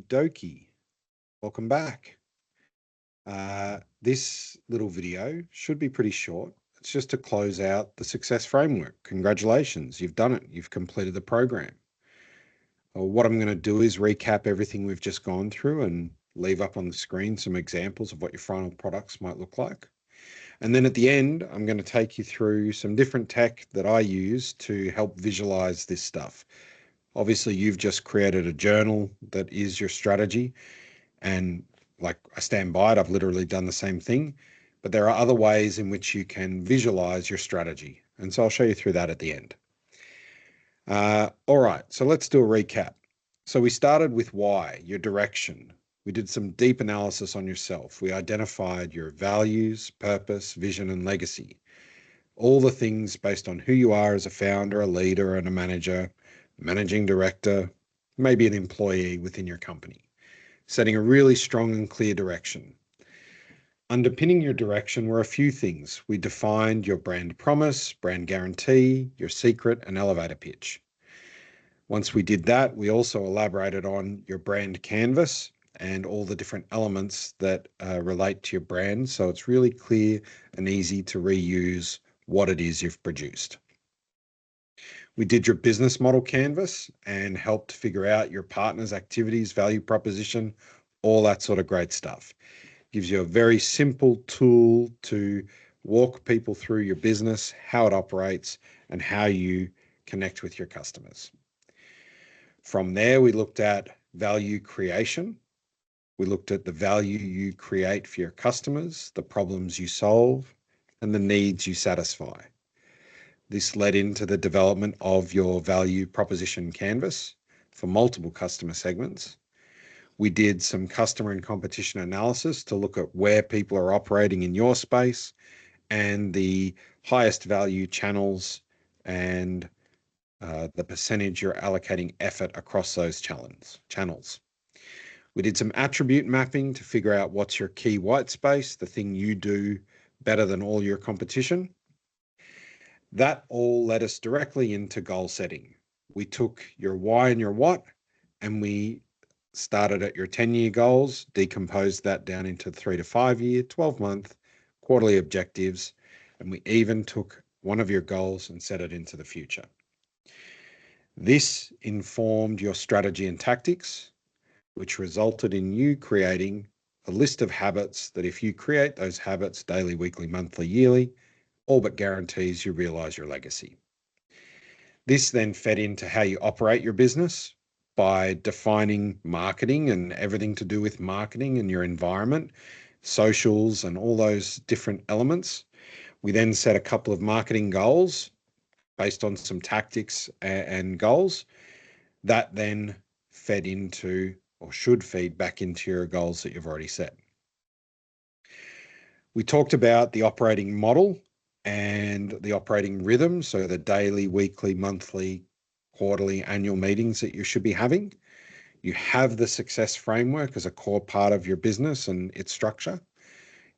dokie. Welcome back. This little video should be pretty short. It's just to close out the Success Framework. Congratulations, you've done it. You've completed the program. What I'm going to do is recap everything we've just gone through and leave up on the screen some examples of what your final products might look like. And then at the end, I'm going to take you through some different tech that I use to help visualize this stuff. Obviously, you've just created a journal that is your strategy. And like I stand by it, I've literally done the same thing. But there are other ways in which you can visualize your strategy. And so I'll show you through that at the end. All right, so let's do a recap. So we started with why, your direction. We did some deep analysis on yourself. We identified your values, purpose, vision, and legacy. All the things based on who you are as a founder, a leader, and a manager, managing director, maybe an employee within your company. Setting a really strong and clear direction. Underpinning your direction were a few things. We defined your brand promise, brand guarantee, your secret, and elevator pitch. Once we did that, we also elaborated on your brand canvas and all the different elements that relate to your brand. So it's really clear and easy to reuse what it is you've produced. We did your business model canvas and helped figure out your partners' activities, value proposition, all that sort of great stuff. Gives you a very simple tool to walk people through your business, how it operates, and how you connect with your customers. From there, we looked at value creation. We looked at the value you create for your customers, the problems you solve, and the needs you satisfy. This led into the development of your value proposition canvas for multiple customer segments. We did some customer and competition analysis to look at where people are operating in your space and the highest value channels and the percentage you're allocating effort across those channels. We did some attribute mapping to figure out what's your key white space, the thing you do better than all your competition. That all led us directly into goal setting. We took your why and your what, and we started at your 10-year goals, decomposed that down into 3 to 5 year, 12-month, quarterly objectives, and we even took one of your goals and set it into the future. This informed your strategy and tactics, which resulted in you creating a list of habits that if you create those habits daily, weekly, monthly, yearly, all but guarantees you realize your legacy. This then fed into how you operate your business by defining marketing and everything to do with marketing and your environment, socials, and all those different elements. We then set a couple of marketing goals based on some tactics and goals that then fed into or should feed back into your goals that you've already set. We talked about the operating model and the operating rhythm, so the daily, weekly, monthly, quarterly, annual meetings that you should be having. You have the Success Framework as a core part of your business and its structure.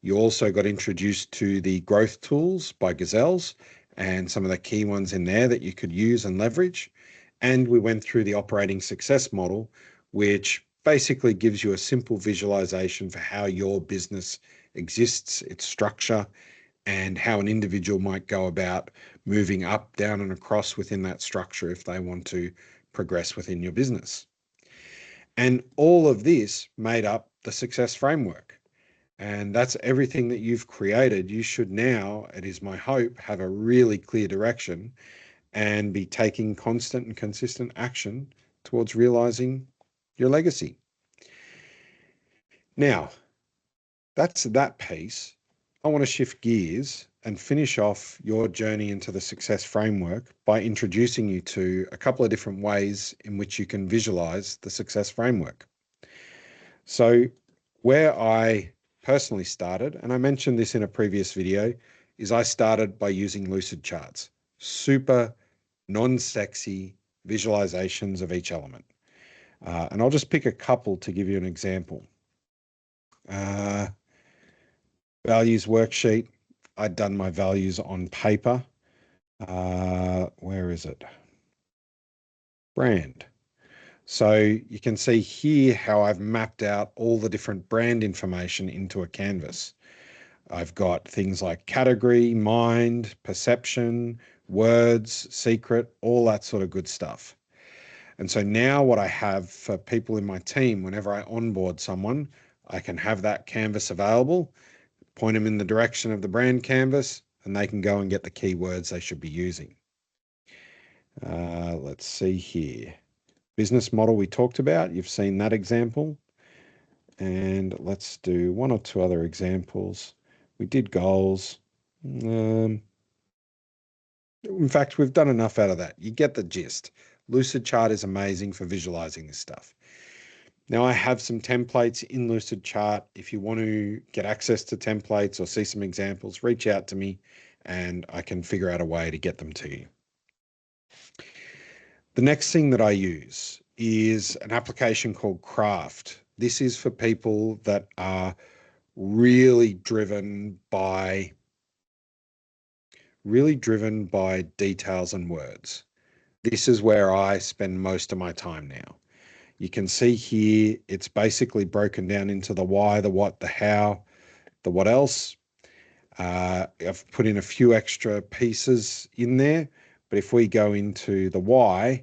You also got introduced to the growth tools by Gazelles and some of the key ones in there that you could use and leverage. And we went through the operating success model, which basically gives you a simple visualization for how your business exists, its structure, and how an individual might go about moving up, down, and across within that structure if they want to progress within your business. And all of this made up the Success Framework. And that's everything that you've created. You should now, it is my hope, have a really clear direction and be taking constant and consistent action towards realizing your legacy. Now, that's that piece. I want to shift gears and finish off your journey into the Success Framework by introducing you to a couple of different ways in which you can visualize the Success Framework. So where I personally started, and I mentioned this in a previous video, is I started by using LucidCharts, super non-sexy visualizations of each element. And I'll just pick a couple to give you an example. Values worksheet. I'd done my values on paper. Where is it? Brand. So you can see here how I've mapped out all the different brand information into a canvas. I've got things like category, mind, perception, words, secret, all that sort of good stuff. And so now what I have for people in my team, whenever I onboard someone, I can have that canvas available, point them in the direction of the brand canvas, and they can go and get the keywords they should be using. Let's see here. Business model we talked about. You've seen that example. And let's do one or two other examples. We did goals. In fact, we've done enough out of that. You get the gist. LucidChart is amazing for visualizing this stuff. Now I have some templates in LucidChart. If you want to get access to templates or see some examples, reach out to me and I can figure out a way to get them to you. The next thing that I use is an application called Craft. This is for people that are really driven by details and words. This is where I spend most of my time now. You can see here, it's basically broken down into the why, the what, the how, the what else. I've put in a few extra pieces in there, but if we go into the why,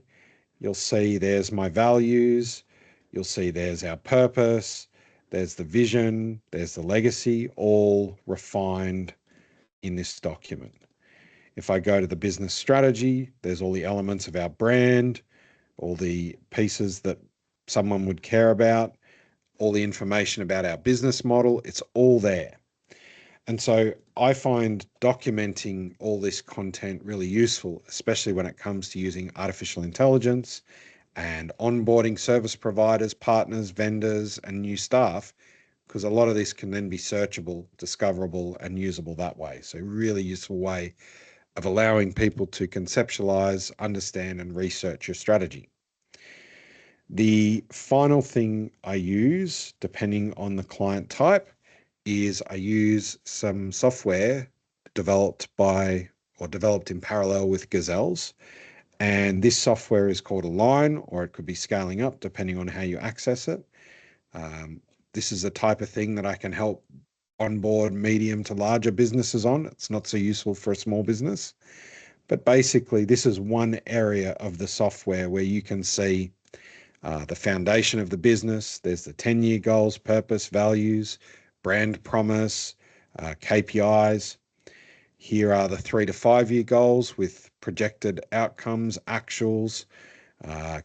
you'll see there's my values, you'll see there's our purpose, there's the vision, there's the legacy, all refined in this document. If I go to the business strategy, there's all the elements of our brand, all the pieces that someone would care about, all the information about our business model, it's all there. And so I find documenting all this content really useful, especially when it comes to using artificial intelligence and onboarding service providers, partners, vendors, and new staff, because a lot of this can then be searchable, discoverable, and usable that way. So really useful way of allowing people to conceptualize, understand, and research your strategy. The final thing I use, depending on the client type, is I use some software developed in parallel with Gazelles. And this software is called Align, or it could be scaling up depending on how you access it. This is the type of thing that I can help onboard medium to larger businesses on. It's not so useful for a small business. But basically, this is one area of the software where you can see the foundation of the business. There's the 10-year goals, purpose, values, brand promise, KPIs. Here are the 3 to 5 year goals with projected outcomes, actuals,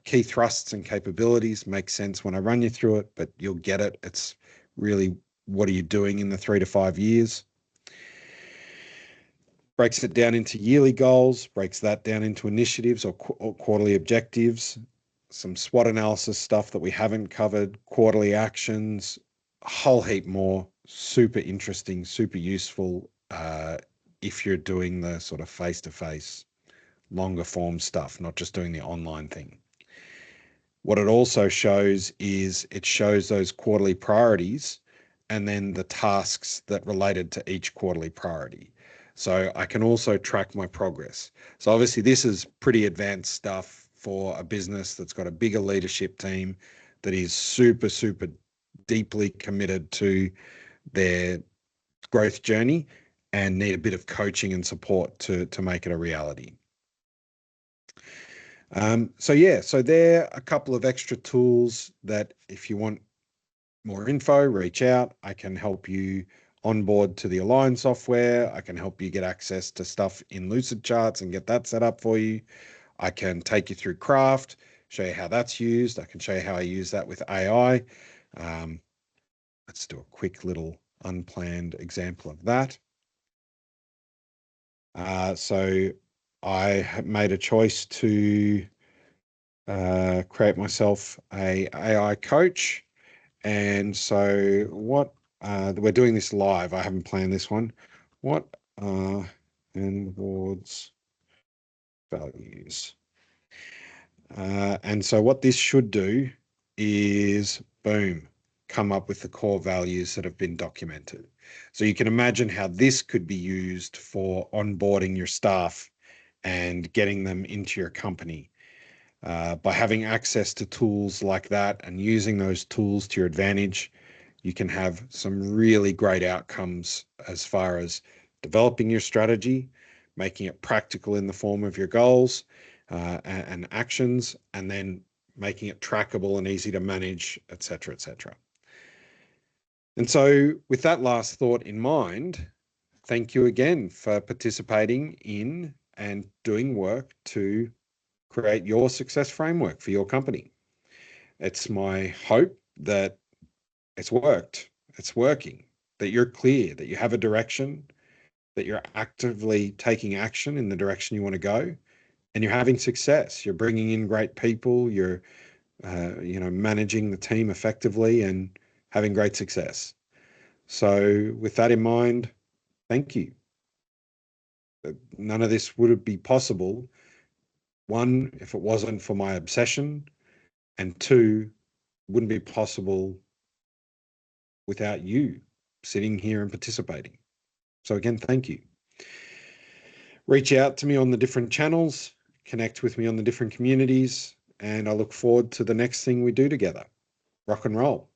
key thrusts and capabilities. Makes sense when I run you through it, but you'll get it. It's really, what are you doing in the 3 to 5 years? Breaks it down into yearly goals, breaks that down into initiatives or quarterly objectives, some SWOT analysis stuff that we haven't covered, quarterly actions, a whole heap more. Super interesting, super useful if you're doing the sort of face-to-face, longer form stuff, not just doing the online thing. What it also shows is it shows those quarterly priorities and then the tasks that related to each quarterly priority. So I can also track my progress. So obviously this is pretty advanced stuff for a business that's got a bigger leadership team that is super, super deeply committed to their growth journey and need a bit of coaching and support to make it a reality. So there are a couple of extra tools that if you want more info, reach out. I can help you onboard to the Align software. I can help you get access to stuff in LucidCharts and get that set up for you. I can take you through Craft, show you how that's used. I can show you how I use that with AI. Let's do a quick little unplanned example of that. So I made a choice to create myself a AI coach. And so what we're doing this live. I haven't planned this one. What are onboard's values? And so what this should do is, boom, come up with the core values that have been documented. So you can imagine how this could be used for onboarding your staff and getting them into your company. By having access to tools like that and using those tools to your advantage, you can have some really great outcomes as far as developing your strategy, making it practical in the form of your goals and actions, and then making it trackable and easy to manage, etc., etc. And so with that last thought in mind, thank you again for participating in and doing work to create your success framework for your company. It's my hope that it's worked, it's working, that you're clear, that you have a direction, that you're actively taking action in the direction you want to go, and you're having success. You're bringing in great people, you're managing the team effectively and having great success. So with that in mind, thank you. None of this would be possible, one, if it wasn't for my obsession, and two, wouldn't be possible without you sitting here and participating. So again, thank you. Reach out to me on the different channels, connect with me on the different communities, and I look forward to the next thing we do together. Rock and roll.